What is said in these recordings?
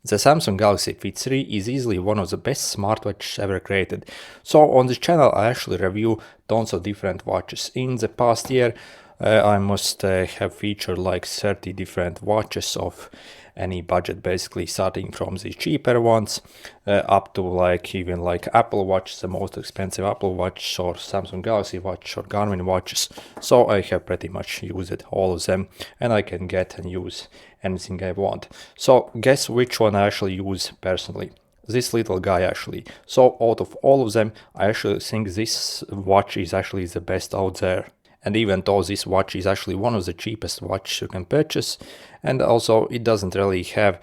The Samsung Galaxy Fit 3 is easily one of the best smartwatches ever created. So on this channel I actually review tons of different watches. In the past year I must have featured like 30 different watches of any budget, basically starting from the cheaper ones up to like even like Apple Watch, the most expensive Apple Watch, or Samsung Galaxy Watch or Garmin watches. So I have pretty much used all of them, and I can get and use anything I want. So guess which one I actually use personally? This little guy actually. So out of all of them, I actually think this watch is actually the best out there. And even though this watch is actually one of the cheapest watches you can purchase, and also it doesn't really have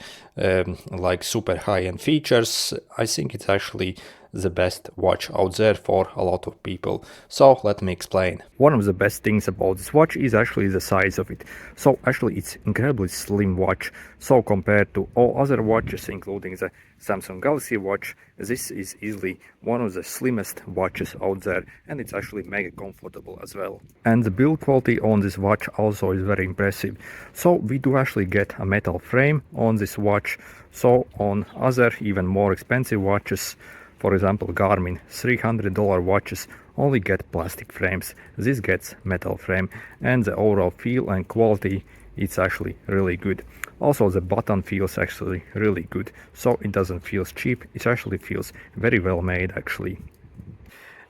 like super high-end features, I think it's actually the best watch out there for a lot of people. So let me explain. One of the best things about this watch is actually the size of it. So actually it's incredibly slim watch. So compared to all other watches, including the Samsung Galaxy Watch, this is easily one of the slimmest watches out there, and it's actually mega comfortable as well. And the build quality on this watch also is very impressive. So we do actually get a metal frame on this watch. So on other even more expensive watches, for example Garmin $300 watches, only get plastic frames. This gets metal frame, and the overall feel and quality, it's actually really good. Also the button feels actually really good, so it doesn't feel cheap, it actually feels very well made actually.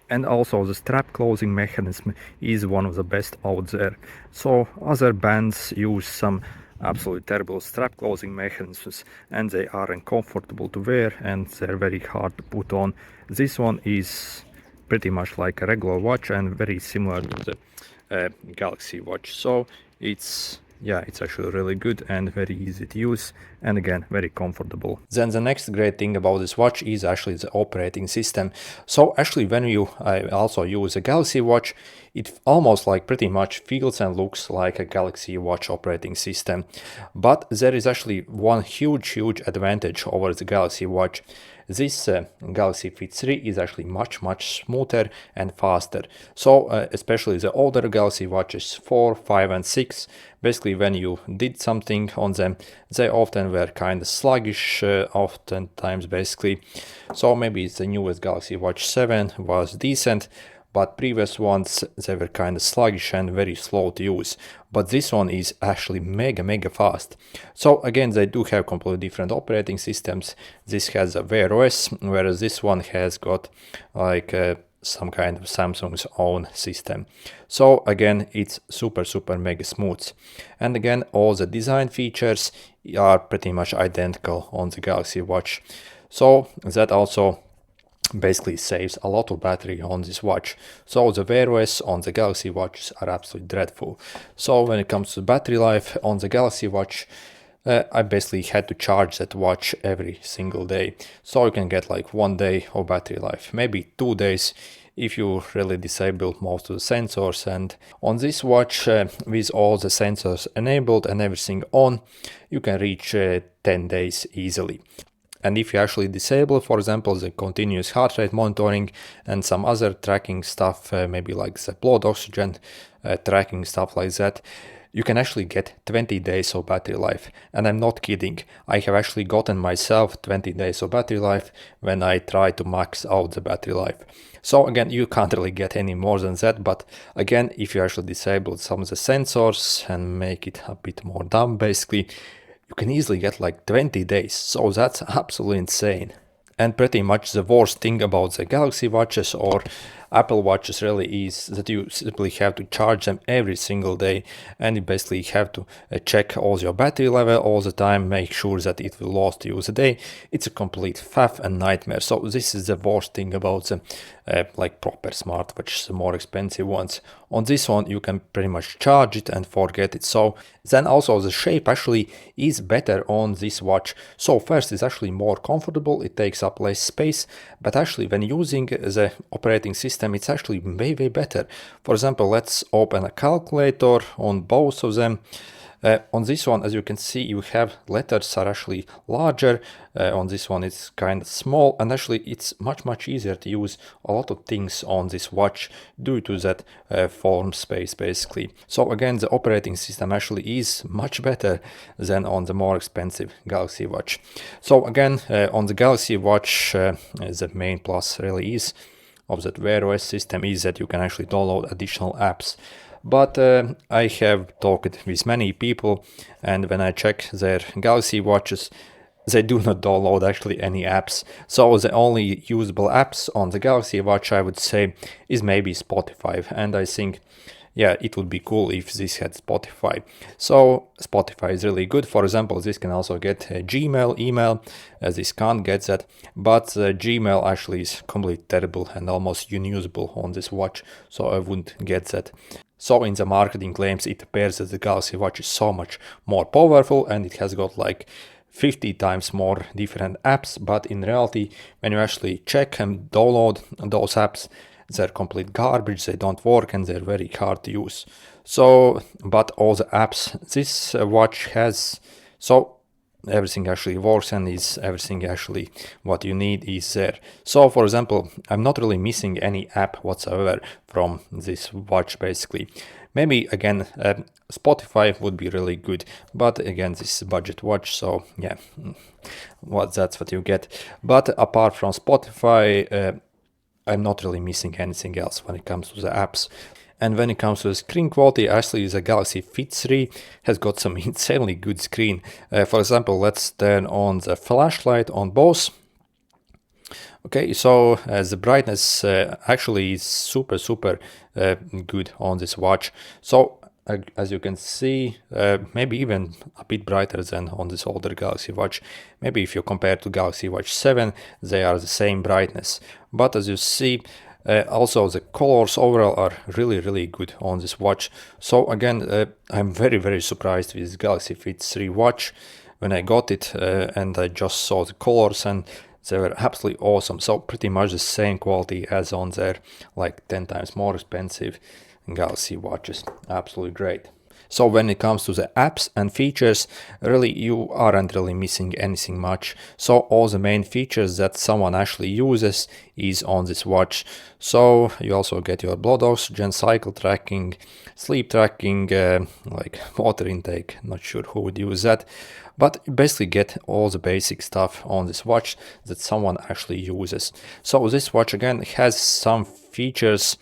And also the strap closing mechanism is one of the best out there. So other bands use some absolutely terrible strap closing mechanisms, and they are uncomfortable to wear and they're very hard to put on. This one is pretty much like a regular watch and very similar to the Galaxy Watch. So it's actually really good and very easy to use, and again very comfortable. Then the next great thing about this watch is actually the operating system. So actually when I also use a Galaxy Watch, it almost like pretty much feels and looks like a Galaxy Watch operating system. But there is actually one huge advantage over the Galaxy Watch. This Galaxy Fit 3 is actually much smoother and faster. So especially the older Galaxy Watches 4, 5 and 6, basically when you did something on them, they often were kind of sluggish oftentimes basically. So maybe the newest Galaxy Watch 7 was decent, but previous ones, they were kind of sluggish and very slow to use. But this one is actually mega fast. So again, they do have completely different operating systems. This has a Wear OS, whereas this one has got like some kind of Samsung's own system. So again, it's super mega smooth. And again, all the design features are pretty much identical on the Galaxy Watch. So that also basically saves a lot of battery on this watch. So the Wear OS on the Galaxy Watches are absolutely dreadful. So when it comes to battery life on the Galaxy Watch, I basically had to charge that watch every single day. So you can get like 1 day of battery life, maybe 2 days if you really disable most of the sensors. And on this watch, with all the sensors enabled and everything on, you can reach 10 days easily. And if you actually disable, for example, the continuous heart rate monitoring and some other tracking stuff, maybe like the blood oxygen tracking, stuff like that, you can actually get 20 days of battery life. And I'm not kidding, I have actually gotten myself 20 days of battery life when I try to max out the battery life. So again, you can't really get any more than that, but again, if you actually disable some of the sensors and make it a bit more dumb basically, you can easily get like 20 days, so that's absolutely insane. And pretty much the worst thing about the Galaxy Watches or Apple Watches really is that you simply have to charge them every single day, and you basically have to check all your battery level all the time, make sure that it will last you the day. It's a complete faff and nightmare. So this is the worst thing about the like proper smartwatches, the more expensive ones. On this one you can pretty much charge it and forget it. So then also the shape actually is better on this watch. So first it's actually more comfortable, it takes up less space, but actually when using the operating system it's actually way better. For example, let's open a calculator on both of them. On this one, as you can see, you have letters are actually larger. On this one it's kind of small, and actually it's much easier to use a lot of things on this watch due to that form space basically. So again, the operating system actually is much better than on the more expensive Galaxy Watch. So again, on the Galaxy Watch, the main plus really is of that Wear OS system is that you can actually download additional apps. But I have talked with many people, and when I check their Galaxy Watches, they do not download actually any apps. So the only usable apps on the Galaxy Watch, I would say, is maybe Spotify. And I think, yeah, it would be cool if this had Spotify. So Spotify is really good. For example, this can also get Gmail, email, as this can't get that. But Gmail actually is completely terrible and almost unusable on this watch. So I wouldn't get that. So in the marketing claims, it appears that the Galaxy Watch is so much more powerful and it has got like 50 times more different apps. But in reality, when you actually check and download those apps, they're complete garbage, they don't work and they're very hard to use. So, but all the apps this watch has, so everything actually works and is everything actually what you need is there. So for example, I'm not really missing any app whatsoever from this watch basically. Maybe again Spotify would be really good, but again this is a budget watch, so yeah, that's what you get. But apart from Spotify, I'm not really missing anything else when it comes to the apps. And when it comes to the screen quality, actually the Galaxy Fit 3 has got some insanely good screen. For example, let's turn on the flashlight on both. Okay, so the brightness actually is super good on this watch. So as you can see, maybe even a bit brighter than on this older Galaxy Watch. Maybe if you compare to Galaxy Watch 7, they are the same brightness. But as you see, also the colors overall are really good on this watch. So again, I'm very surprised with Galaxy Fit 3 watch when I got it, and I just saw the colors and they were absolutely awesome. So pretty much the same quality as on their like 10 times more expensive Galaxy watches. Absolutely great. So when it comes to the apps and features, really you aren't really missing anything much. So all the main features that someone actually uses is on this watch. So you also get your blood oxygen, cycle tracking, sleep tracking, like water intake. Not sure who would use that. But you basically get all the basic stuff on this watch that someone actually uses. So this watch again has some features,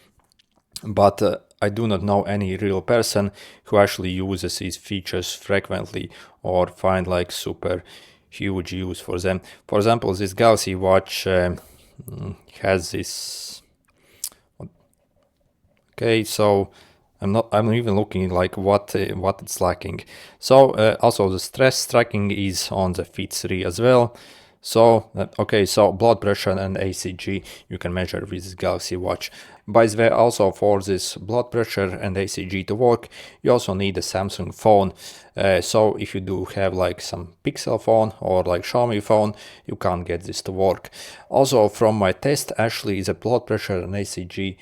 but I do not know any real person who actually uses these features frequently or find like super huge use for them. For example, this Galaxy Watch has this. Okay, so I'm even looking like what it's lacking. So also the stress tracking is on the Fit 3 as well. So, okay, so blood pressure and ACG you can measure with this Galaxy Watch. By the way, also for this blood pressure and ACG to work, you also need a Samsung phone. So if you do have like some Pixel phone or like Xiaomi phone, you can't get this to work. Also from my test, actually the blood pressure and ACG,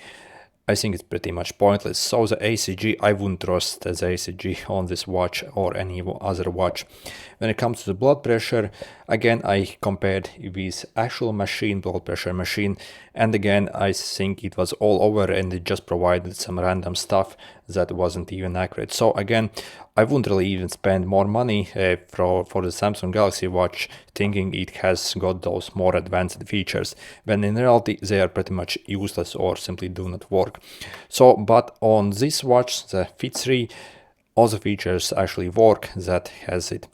I think it's pretty much pointless. So the ACG, I wouldn't trust the ACG on this watch or any other watch. When it comes to the blood pressure, again, I compared with actual machine, blood pressure machine, and again, I think it was all over and it just provided some random stuff that wasn't even accurate. So again, I wouldn't really even spend more money for the Samsung Galaxy Watch thinking it has got those more advanced features, when in reality they are pretty much useless or simply do not work. So, but on this watch, the Fit 3, all the features actually work that has it.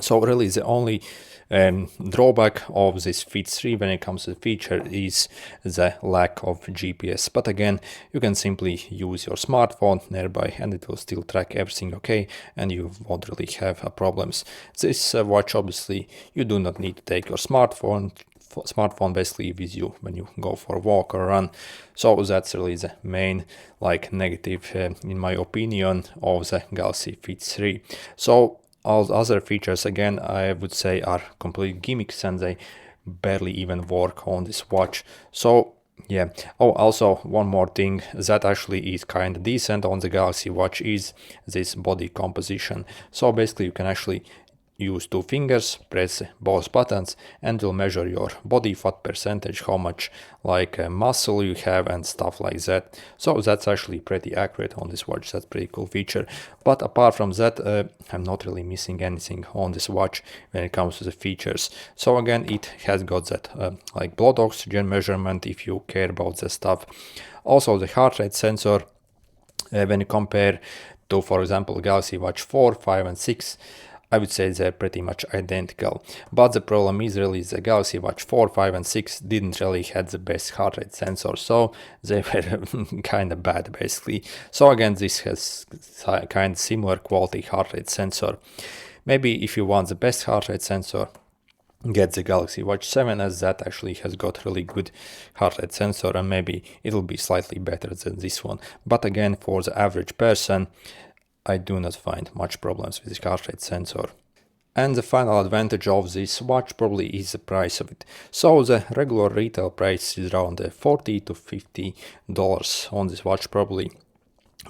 So really the only drawback of this Fit 3 when it comes to the feature is the lack of GPS. But again, you can simply use your smartphone nearby and it will still track everything okay and you won't really have problems. This watch, obviously, you do not need to take your smartphone basically with you when you go for a walk or run. So that's really the main like negative in my opinion of the Galaxy Fit 3. So all other features, again, I would say are complete gimmicks and they barely even work on this watch. So Yeah. Oh, also one more thing that actually is kind of decent on the Galaxy Watch is this body composition. So basically you can actually use two fingers, press both buttons, and will measure your body fat percentage, how much like muscle you have and stuff like that. So that's actually pretty accurate on this watch. That's pretty cool feature. But apart from that, I'm not really missing anything on this watch when it comes to the features. So again, it has got that like blood oxygen measurement if you care about the stuff. Also the heart rate sensor, when you compare to, for example, Galaxy Watch 4, 5 and 6, I would say they're pretty much identical. But the problem is really the Galaxy Watch 4, 5 and 6 didn't really have the best heart rate sensor, so they were kind of bad basically. So again, this has kind of similar quality heart rate sensor. Maybe if you want the best heart rate sensor, get the Galaxy Watch 7, as that actually has got really good heart rate sensor, and maybe it'll be slightly better than this one. But again, for the average person, I do not find much problems with the heart rate sensor. And the final advantage of this watch probably is the price of it. So the regular retail price is around $40 to $50 on this watch probably.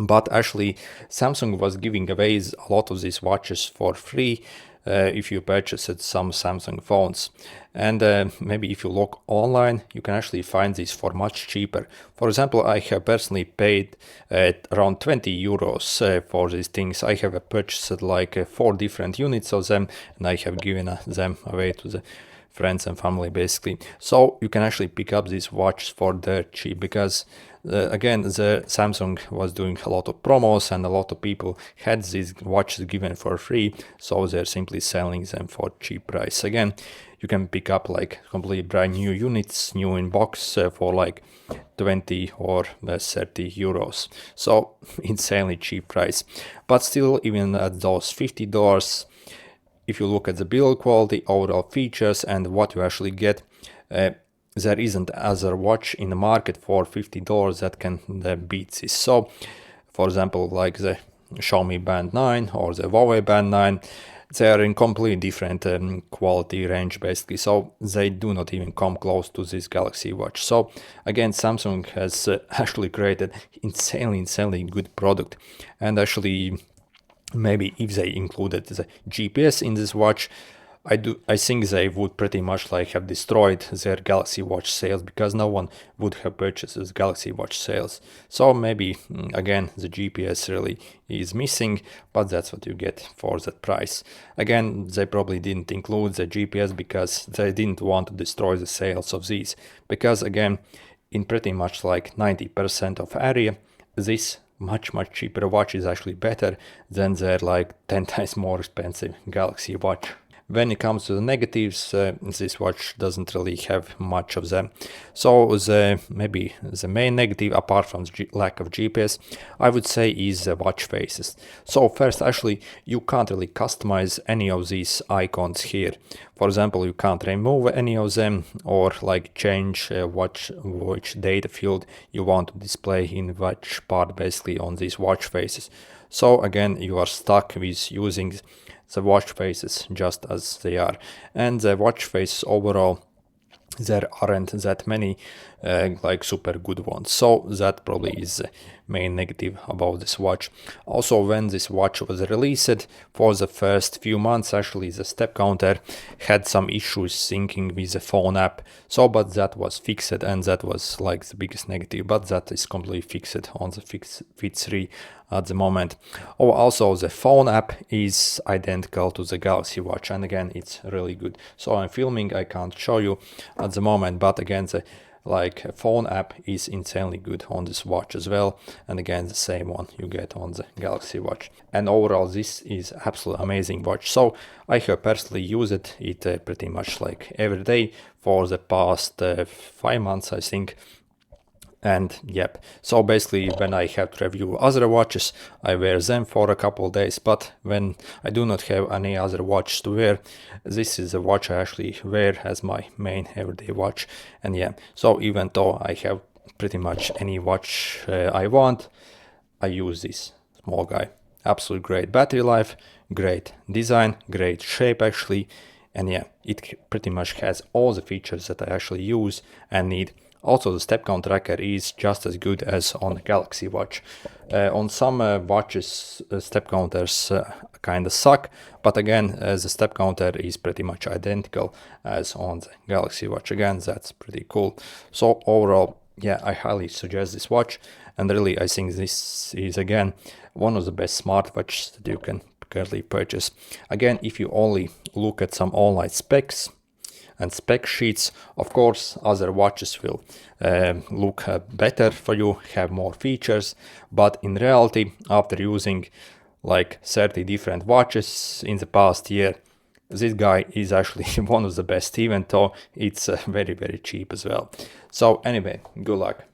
But actually Samsung was giving away a lot of these watches for free if you purchased some Samsung phones. And maybe if you look online, you can actually find these for much cheaper. For example, I have personally paid around 20 euros for these things. I have purchased like 4 different units of them, and I have given them away to the friends and family basically. So you can actually pick up these watches for dirt cheap, because again, the Samsung was doing a lot of promos and a lot of people had these watches given for free, so they're simply selling them for cheap price. Again, you can pick up like completely brand new units, new in box, for like 20 or 30 euros. So insanely cheap price. But still, even at those $50, if you look at the build quality, overall features, and what you actually get, there isn't other watch in the market for $50 that can beat this. So, for example, like the Xiaomi Band 9 or the Huawei Band 9, they are in completely different quality range basically, so they do not even come close to this Galaxy Watch. So again, Samsung has actually created insanely good product, and actually maybe if they included the GPS in this watch, I think they would pretty much like have destroyed their Galaxy Watch sales, because no one would have purchased this Galaxy Watch sales. So maybe again the GPS really is missing, but that's what you get for that price. Again, they probably didn't include the GPS because they didn't want to destroy the sales of these, because again, in pretty much like 90% of area, this much cheaper watch is actually better than their like 10 times more expensive Galaxy Watch. When it comes to the negatives, this watch doesn't really have much of them. So maybe the main negative, apart from the lack of GPS, I would say is the watch faces. So first, actually, you can't really customize any of these icons here. For example, you can't remove any of them or like change which data field you want to display in which part basically on these watch faces. So again, you are stuck with using the watch faces just as they are. And the watch faces overall, there aren't that many like super good ones, so that probably is the main negative about this watch. Also, when this watch was released, for the first few months actually the step counter had some issues syncing with the phone app, so but that was fixed, and that was like the biggest negative, but that is completely fixed on the Fit 3 at the moment. Oh, also the phone app is identical to the Galaxy Watch, and again it's really good. So I'm filming, I can't show you at the moment, but again the phone app is insanely good on this watch as well, and again the same one you get on the Galaxy Watch. And overall this is absolutely amazing watch. So I have personally used it pretty much like every day for the past 5 months I think. And yep, so basically when I have to review other watches, I wear them for a couple of days, but when I do not have any other watch to wear, this is the watch I actually wear as my main everyday watch. And yeah, so even though I have pretty much any watch I want, I use this small guy. Absolute great battery life, great design, great shape actually, and yeah, it pretty much has all the features that I actually use and need. Also, the step count tracker is just as good as on the Galaxy Watch. On some watches, step counters kind of suck, but again, the step counter is pretty much identical as on the Galaxy Watch. Again, that's pretty cool. So overall, yeah, I highly suggest this watch, and really I think this is again one of the best smartwatches that you can currently purchase. Again, if you only look at some online specs and spec sheets, of course other watches will look better for you, have more features, but in reality, after using like 30 different watches in the past year, this guy is actually one of the best, even though it's very cheap as well. So anyway, good luck.